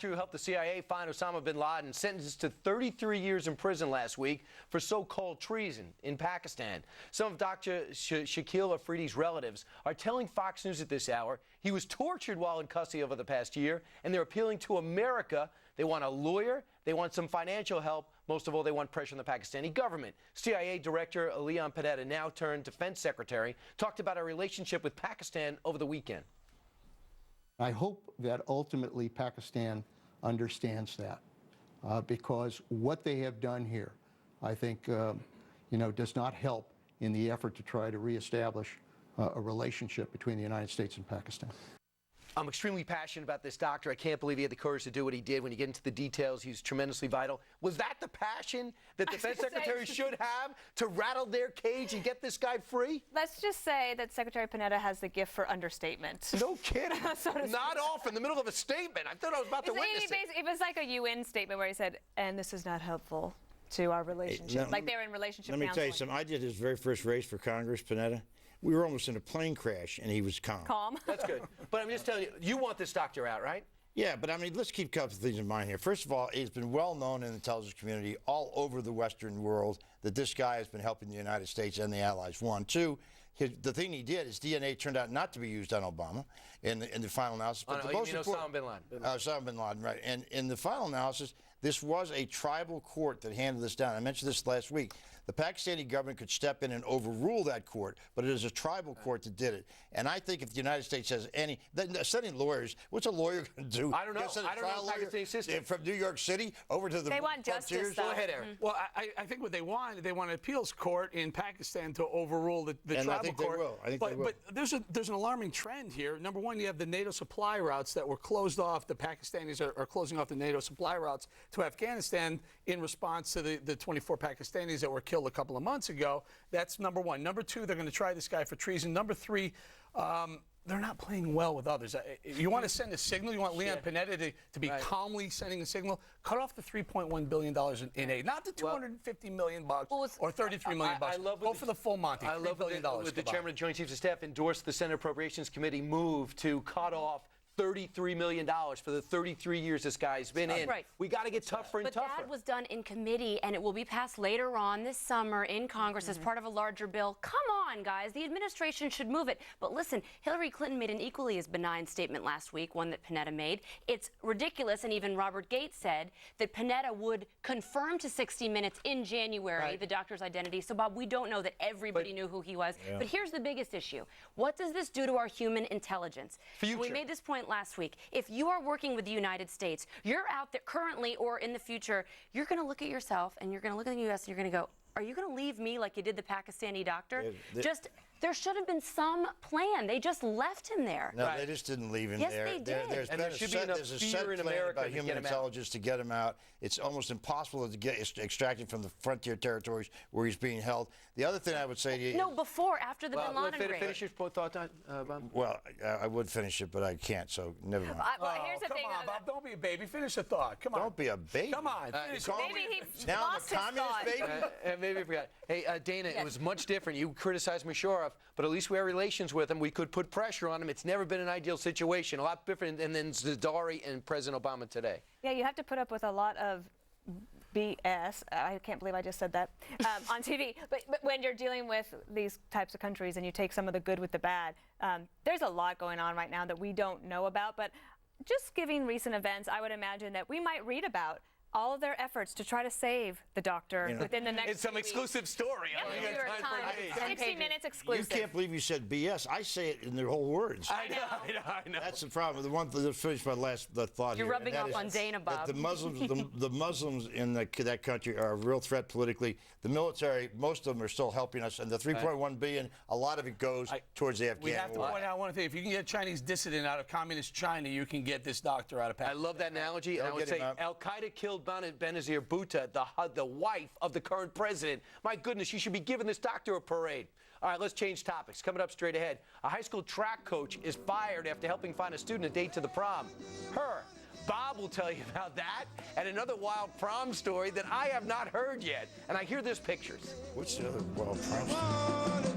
doctor who helped the CIA find Osama bin Laden sentenced to 33 years in prison last week for so-called treason in Pakistan. Some of Dr. Shakil Afridi's relatives are telling Fox News at this hour he was tortured while in custody over the past year, and they're appealing to America. They want a lawyer. They want some financial help. Most of all, they want pressure on the Pakistani government. CIA Director Leon Panetta, now turned Defense Secretary, talked about our relationship with Pakistan over the weekend. I hope that ultimately Pakistan understands that, because what they have done here, I think, does not help in the effort to try to reestablish a relationship between the United States and Pakistan. I'm extremely passionate about this doctor. I can't believe he had the courage to do what he did. When you get into the details, he's tremendously vital. Was that the passion that defense secretaries should have to rattle their cage and get this guy free? Let's just say that Secretary Panetta has the gift for understatement. No kidding. Not off in the middle of a statement. I thought I was about to witness it. It was like a UN statement where he said, and this is not helpful to our relationship. Like they're in relationship counseling. Let me tell you something. I did his very first race for Congress, Panetta. We were almost in a plane crash, and he was calm. Calm. That's good. But I'm just telling you, you want this doctor out, right? Yeah, but I mean, let's keep a couple of things in mind here. First of all, it's been well known in the intelligence community all over the Western world that this guy has been helping the United States and the Allies. One. Two, the thing he did, his DNA turned out not to be used on Obama in the final analysis. But the most Osama bin Laden. Osama bin Laden, right. And in the final analysis, this was a tribal court that handed this down. I mentioned this last week. The Pakistani government could step in and overrule that court, but it is a tribal court that did it. And I think if the United States has sending lawyers, what's a lawyer going to do? I don't know. I don't know the Pakistani system. From New York City over to the They want justice, Go ahead, Aaron. Well, I think what they want an appeals court in Pakistan to overrule the tribal I think court. They will. I think they will. But there's an alarming trend here. Number one, you have the NATO supply routes that were closed off. The Pakistanis are closing off the NATO supply routes to Afghanistan in response to the 24 Pakistanis that were killed a couple of months ago. That's number one. Number two, they're going to try this guy for treason. Number three, they're not playing well with others. You want to send a signal? You want Leon Panetta to be calmly sending a signal? Cut off the $3.1 billion in aid, not the $250 million or $33 million. I love Go for the full Monty. I love $3 billion. with the chairman of the Joint Chiefs of Staff endorsed the Senate Appropriations Committee move to cut off $33 million for the 33 years this guy's been in. Right. We got to get tougher and tougher. But that was done in committee, and it will be passed later on this summer in Congress as part of a larger bill. Come on, guys. The administration should move it. But listen, Hillary Clinton made an equally as benign statement last week, one that Panetta made. It's ridiculous, and even Robert Gates said that Panetta would confirm to 60 Minutes in January the doctor's identity. So, Bob, we don't know that everybody knew who he was. Yeah. But here's the biggest issue. What does this do to our human intelligence? Future. We made this point last week. If you are working with the United States, you're out there currently or in the future, you're going to look at yourself and you're going to look at the U.S. and you're going to go, are you going to leave me like you did the Pakistani doctor? There should have been some plan. They just left him there. No, they just didn't leave him there. Yes, they did. There's a set plan about human intelligence to get him out. It's almost impossible to get extracted from the frontier territories where he's being held. The other thing I would say to you... No, after the bin Laden raid. Finish your thought, Bob? Well, I would finish it, but I can't, so never mind. Here's the thing. Come on, Bob. Don't be a baby. Finish the thought. Come on. Don't be a baby. Come on. Maybe he now lost I'm a communist his thought. baby? Maybe I forgot. Hey, Dana, it was much different. You criticized Musharraf, but at least we have relations with him. We could put pressure on him. It's never been an ideal situation. A lot different than Zardari and President Obama today. Yeah, you have to put up with a lot of BS. I can't believe I just said that on TV. But when you're dealing with these types of countries and you take some of the good with the bad, there's a lot going on right now that we don't know about. But just giving recent events, I would imagine that we might read about all of their efforts to try to save the doctor within the next It's some exclusive story. Yep, New York Times. 60 Minutes exclusive. You can't believe you said BS. I say it in their whole words. I know. That's the problem. The one to finish my last thought here. You're rubbing off on Dana, Bob. The Muslims, the Muslims in that country are a real threat politically. The military, most of them are still helping us, and the 3.1 billion, a lot of it goes towards the Afghan war. We have to point out one thing: if you can get a Chinese dissident out of communist China, you can get this doctor out of Pakistan. I love that analogy, and I would say Al Qaeda killed Benazir Bhutto, the wife of the current president. My goodness, you should be giving this doctor a parade. All right, let's change topics. Coming up straight ahead, a high school track coach is fired after helping find a student a date to the prom. Her. Bob will tell you about that and another wild prom story that I have not heard yet. And I hear there's pictures. What's the other wild prom story?